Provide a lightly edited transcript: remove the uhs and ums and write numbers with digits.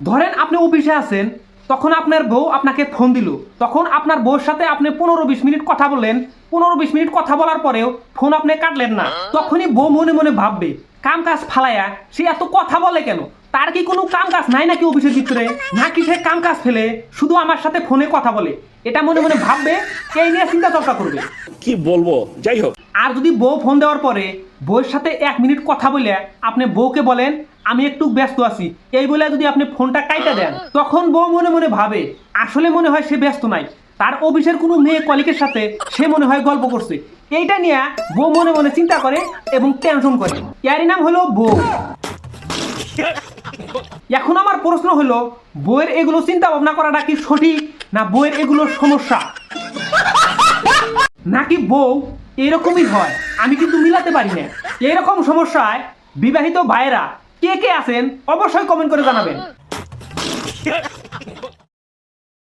ধরেন আপনি অফিসে আছেন, তখন আপনার বউ আপনাকে ফোন দিল, তখন আপনার বউর সাথে আপনি 15-20 মিনিট কথা বললেন, 15-20 মিনিট কথা বলার পরেও ফোন আপনি কাটলেন না, তখনই বউ মনে মনে ভাববে কাম কাজ ফালাইয়া সে এত কথা বলে কেন, তার কি কোনো কাম কাজ নাই নাকি অফিসের ভিতরে, নাকি সে কাম কাজ ফেলে শুধু আমার সাথে ফোনে কথা বলে, এটা মনে মনে ভাববে, এই নিয়ে চিন্তা চর্চা করবে। কি বলবো, যাই হোক। আর যদি বউ ফোন দেওয়ার পরে বউয়ের সাথে 1 মিনিট কথা বলে আপনি বউকে বলেন আমি একটু ব্যস্ত আছি, এই বলে যদি আপনি ফোনটা কাইটা দেন, তখন বউ মনে মনে ভাবে আসলে মনে হয় সে ব্যস্ত নাই, তার অফিসের কোনো মেয়ে কলিগের সাথে সে মনে হয় গল্প করছে। এইটা নিয়ে বউ মনে মনে চিন্তা করে এবং টেনশন করে, এরই নাম হলো বউ। এখন আমার প্রশ্ন হলো, বউয়ের এগুলো চিন্তা ভাবনা করাটা কি সঠিক, না বউয়ের এগুলো সমস্যা, নাকি বউ এরকমই হয়, আমি কিন্তু মিলাতে পারি না। এরকম সমস্যায় বিবাহিত ভাইয়েরা কে কে আছেন অবশ্যই কমেন্ট করে জানাবেন।